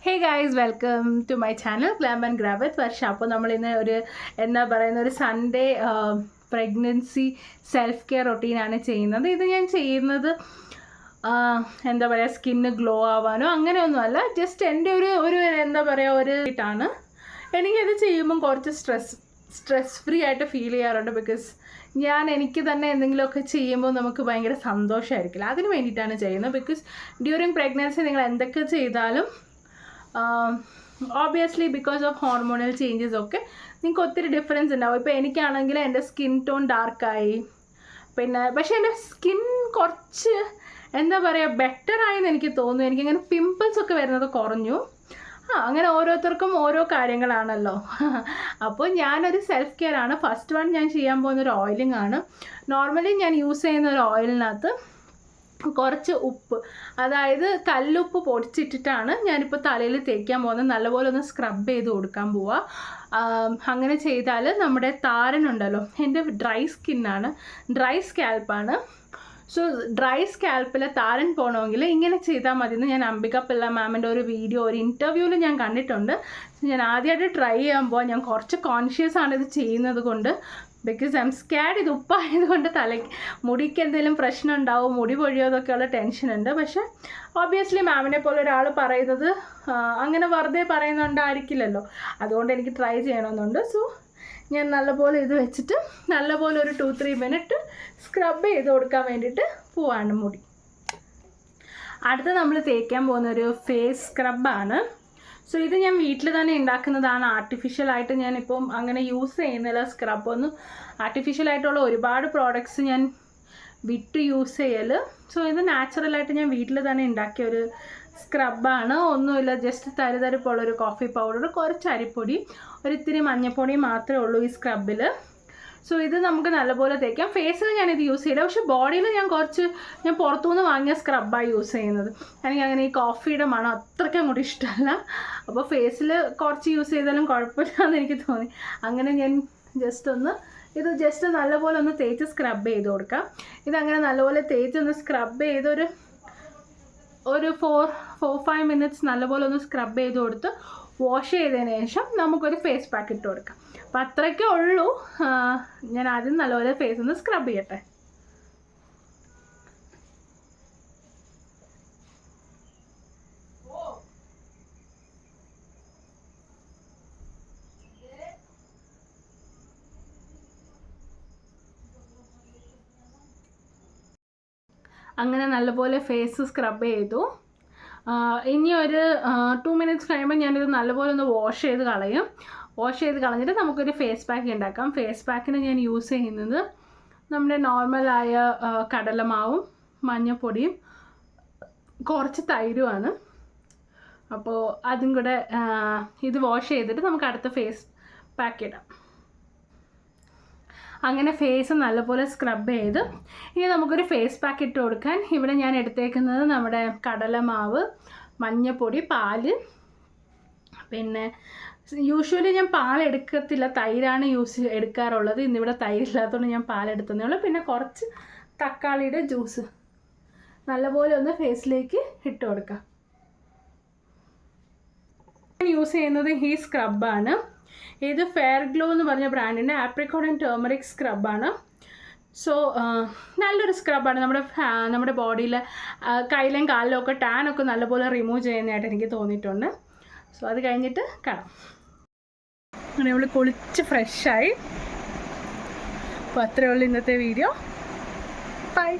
Hey guys, welcome to my channel glam and grab with Varsha. അപ്പോൾ നമ്മളിന്ന് ഒരു Sunday pregnancy self care റൊട്ടീനാണ് ചെയ്യുന്നത്. ഇത് ഞാൻ ചെയ്യുന്നത് സ്കിന്ന് ഗ്ലോ ആവാനോ അങ്ങനെയൊന്നുമല്ല, ജസ്റ്റ് എൻ്റെ ഒരു ഇതാണ്. എനിക്കത് ചെയ്യുമ്പം കുറച്ച് സ്ട്രെസ് ഫ്രീ ആയിട്ട് ഫീൽ ചെയ്യാറുണ്ട്. ബിക്കോസ് എനിക്ക് തന്നെ എന്തെങ്കിലുമൊക്കെ ചെയ്യുമ്പോൾ നമുക്ക് ഭയങ്കര സന്തോഷമായിരിക്കില്ല. അതിന് വേണ്ടിയിട്ടാണ് ചെയ്യുന്നത്. ബിക്കോസ് ഡ്യൂറിങ് പ്രഗ്നൻസി നിങ്ങൾ എന്തൊക്കെ ചെയ്താലും obviously because of hormonal changes ഒക്കെ നിങ്ങൾക്ക് ഒത്തിരി ഡിഫറൻസ് ഉണ്ടാവും. ഇപ്പോൾ എനിക്കാണെങ്കിൽ എൻ്റെ സ്കിൻ ടോൺ ഡാർക്കായി, പക്ഷേ എൻ്റെ സ്കിൻ കുറച്ച് ബെറ്ററായെന്ന് എനിക്ക് തോന്നുന്നു. എനിക്കങ്ങനെ പിമ്പിൾസ് ഒക്കെ വരുന്നത് കുറഞ്ഞു. അങ്ങനെ ഓരോരുത്തർക്കും ഓരോ കാര്യങ്ങളാണല്ലോ. അപ്പോൾ ഞാനൊരു സെൽഫ് കെയർ ആണ്. ഫസ്റ്റ് വൺ ഞാൻ ചെയ്യാൻ പോകുന്നൊരു ഓയിലിംഗ് ആണ്. നോർമലി ഞാൻ യൂസ് ചെയ്യുന്ന ഒരു ഓയിലിനകത്ത് കുറച്ച് ഉപ്പ്, അതായത് കല്ലുപ്പ് പൊടിച്ചിട്ടിട്ടാണ് ഞാനിപ്പോൾ തലയിൽ തേക്കാൻ പോകുന്നത്. നല്ലപോലെ ഒന്ന് സ്ക്രബ് ചെയ്ത് കൊടുക്കാൻ പോവുക. അങ്ങനെ ചെയ്താൽ നമ്മുടെ താരനുണ്ടല്ലോ, എൻ്റെ ഡ്രൈ സ്കിന്നാണ്, ഡ്രൈ സ്കാൽപ്പാണ്. സോ ഡ്രൈ സ്കാൽപ്പിൽ താരൻ പോകണമെങ്കിൽ ഇങ്ങനെ ചെയ്താൽ മതി എന്ന് ഞാൻ അംബിക പിള്ള മാമിൻ്റെ ഒരു ഇൻ്റർവ്യൂവിൽ ഞാൻ കണ്ടിട്ടുണ്ട്. ഞാൻ ആദ്യമായിട്ട് ട്രൈ ചെയ്യാൻ പോവാം. ഞാൻ കുറച്ച് കോൺഷ്യസ് ആണ് ഇത് ചെയ്യുന്നത് കൊണ്ട്. Because I M squad. ഇത് ഉപ്പായതുകൊണ്ട് മുടിക്ക് എന്തെങ്കിലും പ്രശ്നം ഉണ്ടാവും, മുടി പൊഴിയോതൊക്കെയുള്ള ടെൻഷനുണ്ട്. പക്ഷേ ഓബ്വിയസ്ലി മാമിനെ പോലെ ഒരാൾ പറയുന്നത് അങ്ങനെ വെറുതെ പറയുന്നുണ്ടായിരിക്കില്ലല്ലോ. അതുകൊണ്ട് എനിക്ക് ട്രൈ ചെയ്യണമെന്നുണ്ട്. സോ ഞാൻ നല്ലപോലെ ഇത് വെച്ചിട്ട് നല്ലപോലെ ഒരു 2-3 മിനിറ്റ് സ്ക്രബ് ചെയ്ത് കൊടുക്കാൻ വേണ്ടിയിട്ട് പോവാണ് മുടി. അടുത്ത നമ്മൾ തേക്കാൻ പോകുന്നൊരു ഫേസ് സ്ക്രബാണ്. സോ ഇത് ഞാൻ വീട്ടിൽ തന്നെ ഉണ്ടാക്കുന്നതാണ്. ആർട്ടിഫിഷ്യലായിട്ട് ഞാനിപ്പം അങ്ങനെ യൂസ് ചെയ്യുന്നില്ല സ്ക്രബൊന്നും. ആർട്ടിഫിഷ്യലായിട്ടുള്ള ഒരുപാട് പ്രോഡക്റ്റ്സ് ഞാൻ വിട്ട് യൂസ് ചെയ്യൽ. സോ ഇത് നാച്ചുറലായിട്ട് ഞാൻ വീട്ടിൽ തന്നെ ഉണ്ടാക്കിയൊരു സ്ക്രബാണ്. ഒന്നുമില്ല, ജസ്റ്റ് തരിതരിപ്പുള്ളൊരു കോഫി പൗഡർ, കുറച്ച് അരിപ്പൊടി, ഒരിത്തിരി മഞ്ഞൾപ്പൊടി മാത്രമേ ഉള്ളൂ ഈ സ്ക്രബിൽ. സോ ഇത് നമുക്ക് നല്ലപോലെ തേക്കാം. ഫേസിൽ ഞാനിത് യൂസ് ചെയ്യില്ല, പക്ഷേ ബോഡിയിൽ ഞാൻ പുറത്തുനിന്ന് വാങ്ങിയ സ്ക്രബാണ് യൂസ് ചെയ്യുന്നത്. എനിക്കങ്ങനെ ഈ കോഫിയുടെ മണം അത്രയ്ക്ക് അങ്ങോട്ട് ഇഷ്ടമല്ല. അപ്പോൾ ഫേസിൽ കുറച്ച് യൂസ് ചെയ്താലും കുഴപ്പമില്ലാന്ന് എനിക്ക് തോന്നി. അങ്ങനെ ഞാൻ ജസ്റ്റ് നല്ലപോലെ ഒന്ന് തേച്ച് സ്ക്രബ് ചെയ്ത് കൊടുക്കാം. ഇതങ്ങനെ നല്ലപോലെ തേച്ചൊന്ന് സ്ക്രബ് ചെയ്ത് ഒരു 4-5 മിനിറ്റ്സ് നല്ലപോലെ ഒന്ന് സ്ക്രബ് ചെയ്ത് കൊടുത്ത് വാഷ് ചെയ്തതിന് ശേഷം നമുക്കൊരു ഫേസ് പാക്ക് ഇട്ട് കൊടുക്കാം. അപ്പം അത്രയ്ക്കേ ഉള്ളൂ. ഞാൻ ആദ്യം നല്ലപോലെ ഫേസ് ഒന്ന് സ്ക്രബ് ചെയ്യട്ടെ. അങ്ങനെ നല്ലപോലെ ഫേസ് സ്ക്രബ് ചെയ്തു. ഇനി ഒരു 2 മിനിറ്റ്സ് കഴിയുമ്പോൾ ഞാനിത് നല്ലപോലെ ഒന്ന് വാഷ് ചെയ്ത് കളയും. വാഷ് ചെയ്ത് കളഞ്ഞിട്ട് നമുക്കൊരു ഫേസ് പാക്ക് ഉണ്ടാക്കാം. ഫേസ് പാക്കിന് ഞാൻ യൂസ് ചെയ്യുന്നത് നമ്മുടെ നോർമലായ കടലമാവും മഞ്ഞൾപ്പൊടിയും കുറച്ച് തൈരുമാണ്. അപ്പോൾ അതും കൂടെ ഇത് വാഷ് ചെയ്തിട്ട് നമുക്ക് അടുത്ത ഫേസ് പാക്ക് ഇടാം. അങ്ങനെ ഫേസ് നല്ലപോലെ സ്ക്രബ് ചെയ്ത് ഇനി നമുക്കൊരു ഫേസ് പാക്ക് ഇട്ട് കൊടുക്കാൻ ഇവിടെ ഞാൻ എടുത്തേക്കുന്നത് നമ്മുടെ കടലമാവ്, മഞ്ഞൾപ്പൊടി, പാല്. പിന്നെ യൂഷ്വലി ഞാൻ പാലെടുക്കത്തില്ല, തൈരാണ് എടുക്കാറുള്ളത്. ഇന്നിവിടെ തൈരില്ലാത്തതുകൊണ്ട് ഞാൻ പാലെടുത്തതേ ഉള്ളൂ. പിന്നെ കുറച്ച് തക്കാളിയുടെ ജ്യൂസ് നല്ലപോലെ ഒന്ന് ഫേസിലേക്ക് ഇട്ട് കൊടുക്കാം. ഞാൻ യൂസ് ചെയ്യുന്നത് ഈ സ്ക്രബാണ്. ഇത് ഫെയർ ഗ്ലോ എന്ന് പറഞ്ഞ ബ്രാൻഡിൻ്റെ ആപ്രിക്കോട്ട് ആൻഡ് ടേമറിക് സ്ക്രബാണ്. സോ നല്ലൊരു സ്ക്രബാണ്. നമ്മുടെ ബോഡിയിൽ കയ്യിലും കാലിലും ഒക്കെ ടാനൊക്കെ നല്ലപോലെ റിമൂവ് ചെയ്യുന്നതായിട്ട് എനിക്ക് തോന്നിയിട്ടുണ്ട്. സോ അത് കഴിഞ്ഞിട്ട് കാണാം. അങ്ങനെ നമ്മൾ കുളിച്ച് ഫ്രഷായി. അപ്പോൾ അത്രയേ ഉള്ളൂ ഇന്നത്തെ വീഡിയോ. ബൈ.